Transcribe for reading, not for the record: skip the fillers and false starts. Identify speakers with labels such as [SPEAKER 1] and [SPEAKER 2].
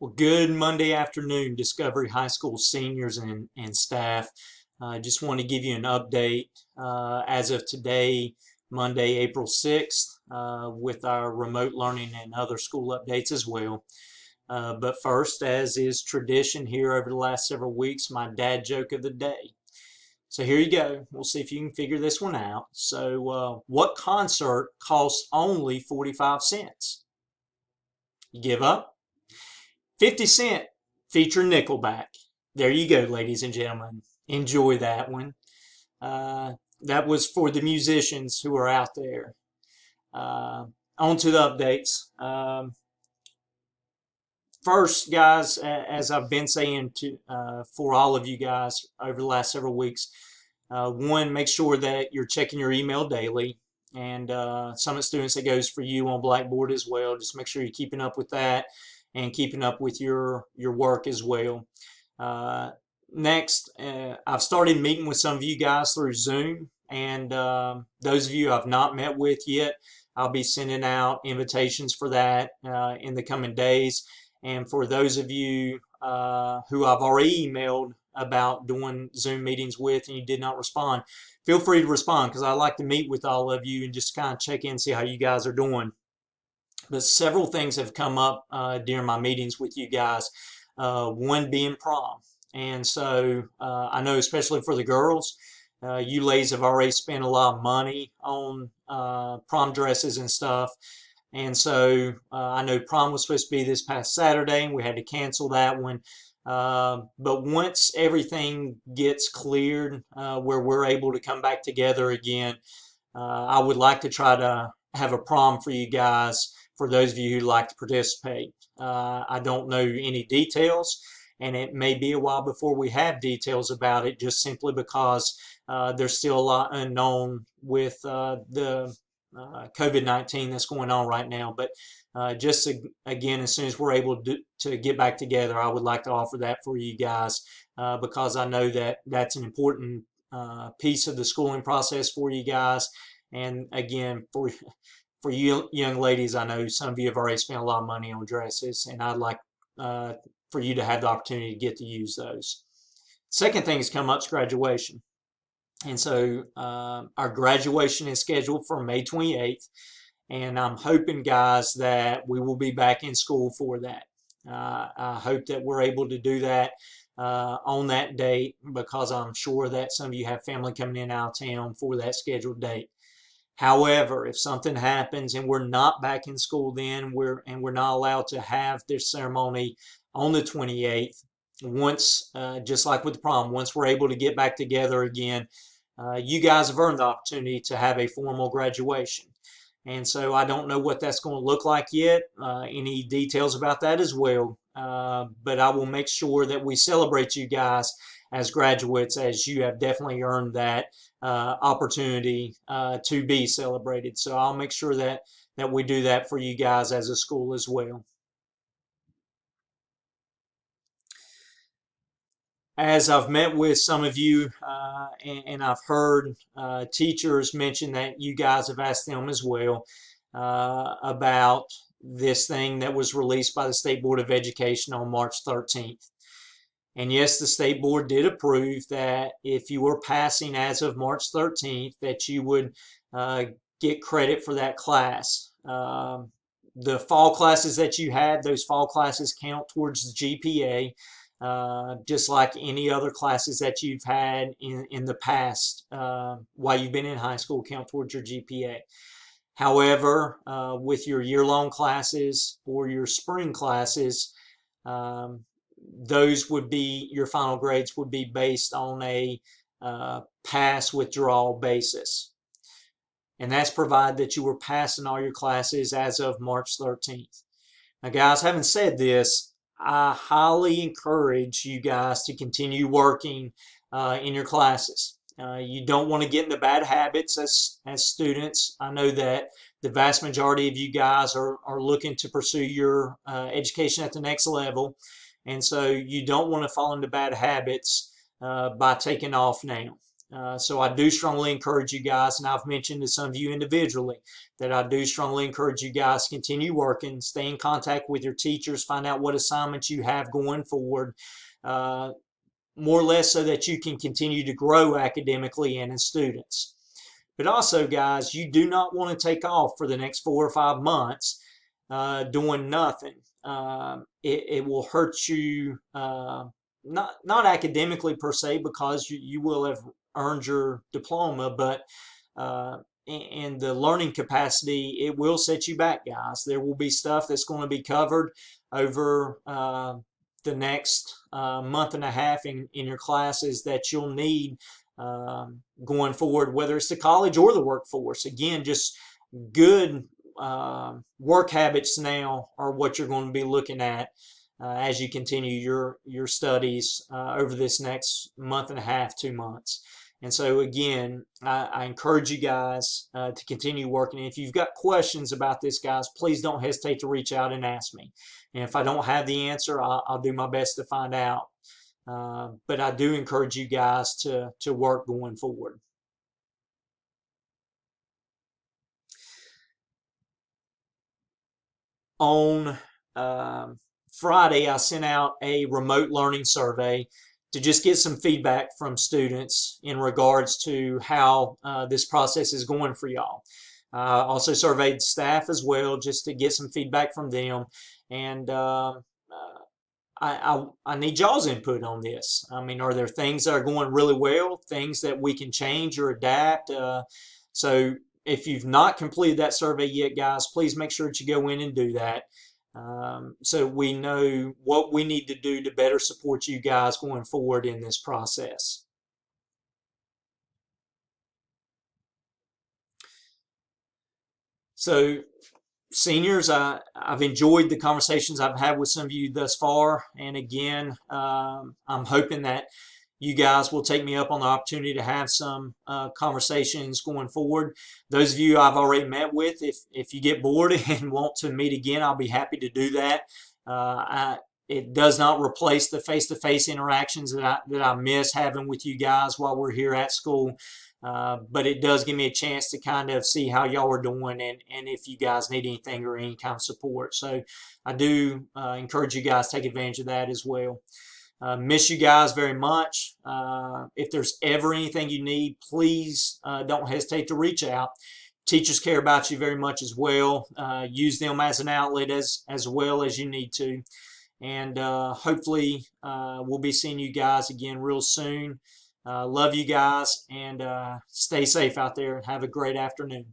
[SPEAKER 1] Well, good Monday afternoon, Discovery High School seniors and staff. I just want to give you an update as of today, Monday, April 6th, with our remote learning and other school updates as well. But first, as is tradition here over the last several weeks, my dad joke of the day. So here you go. We'll see if you can figure this one out. So, what concert costs only 45 cents? You give up? 50 Cent featuring Nickelback. There you go, ladies and gentlemen. Enjoy that one. That was for the musicians who are out there. On to the updates. First, guys, as I've been saying for all of you guys over the last several weeks, one, make sure that you're checking your email daily. And Summit Students, it goes for you on Blackboard as well. Just make sure you're keeping up with that and keeping up with your work as well. Next, I've started meeting with some of you guys through Zoom, and those of you I've not met with yet, I'll be sending out invitations for that in the coming days. And for those of you who I've already emailed about doing Zoom meetings with and you did not respond, feel free to respond, because I like to meet with all of you and just kind of check in and see how you guys are doing. But several things have come up during my meetings with you guys, one being prom. And so I know, especially for the girls, you ladies have already spent a lot of money on prom dresses and stuff. And so I know prom was supposed to be this past Saturday, and we had to cancel that one. But once everything gets cleared, where we're able to come back together again, I would like to try to have a prom for you guys, for those of you who like to participate. I don't know any details, and it may be a while before we have details about it, just simply because there's still a lot unknown with the COVID-19 that's going on right now. But again, as soon as we're able to get back together, I would like to offer that for you guys, because I know that that's an important piece of the schooling process for you guys. And again, for you young ladies, I know some of you have already spent a lot of money on dresses, and I'd like for you to have the opportunity to get to use those. Second thing that's come up is graduation. And so our graduation is scheduled for May 28th, and I'm hoping, guys, that we will be back in school for that. I hope that we're able to do that on that date, because I'm sure that some of you have family coming in out of town for that scheduled date. However, if something happens and we're not back in school then, we're not allowed to have this ceremony on the 28th, once, just like with the prom, once we're able to get back together again, you guys have earned the opportunity to have a formal graduation. And so I don't know what that's going to look like yet, any details about that as well, but I will make sure that we celebrate you guys as graduates, as you have definitely earned that opportunity to be celebrated. So I'll make sure that we do that for you guys as a school as well. As I've met with some of you, and I've heard teachers mention that you guys have asked them as well about this thing that was released by the State Board of Education on March 13th. And yes, the State Board did approve that if you were passing as of March 13th, that you would get credit for that class. The fall classes that you had, those fall classes count towards the GPA. Just like any other classes that you've had in the past while you've been in high school, count towards your GPA. However, with your year-long classes or your spring classes, those would be, your final grades would be based on a pass withdrawal basis. And that's provided that you were passing all your classes as of March 13th. Now, guys, having said this, I highly encourage you guys to continue working in your classes. You don't want to get into bad habits as students. I know that the vast majority of you guys are looking to pursue your education at the next level. And so you don't want to fall into bad habits by taking off now. So I do strongly encourage you guys, and I've mentioned to some of you individually that I do strongly encourage you guys to continue working, stay in contact with your teachers, find out what assignments you have going forward, more or less so that you can continue to grow academically and as students. But also, guys, you do not want to take off for the next 4 or 5 months doing nothing. It will hurt you, not academically per se, because you will have earned your diploma, but in the learning capacity, it will set you back, guys. There will be stuff that's going to be covered over the next month and a half in your classes that you'll need going forward, whether it's to college or the workforce. Again, just good work habits now are what you're going to be looking at as you continue your studies over this next month and a half, 2 months. And so again, I encourage you guys to continue working. If you've got questions about this, guys, please don't hesitate to reach out and ask me. And if I don't have the answer, I'll do my best to find out. But I do encourage you guys to work going forward. On Friday, I sent out a remote learning survey to just get some feedback from students in regards to how this process is going for y'all. Also surveyed staff as well, just to get some feedback from them. And I need y'all's input on this. I mean, are there things that are going really well, things that we can change or adapt? So if you've not completed that survey yet, guys, please make sure that you go in and do that. So we know what we need to do to better support you guys going forward in this process. So seniors, I've enjoyed the conversations I've had with some of you thus far. And again, I'm hoping that you guys will take me up on the opportunity to have some conversations going forward. Those of you I've already met with, if you get bored and want to meet again, I'll be happy to do that. It does not replace the face-to-face interactions that I miss having with you guys while we're here at school. But it does give me a chance to kind of see how y'all are doing and if you guys need anything or any kind of support. So I do encourage you guys to take advantage of that as well. Miss you guys very much. If there's ever anything you need, please don't hesitate to reach out. Teachers care about you very much as well. Use them as an outlet as well as you need to. And hopefully we'll be seeing you guys again real soon. Love you guys, and stay safe out there and have a great afternoon.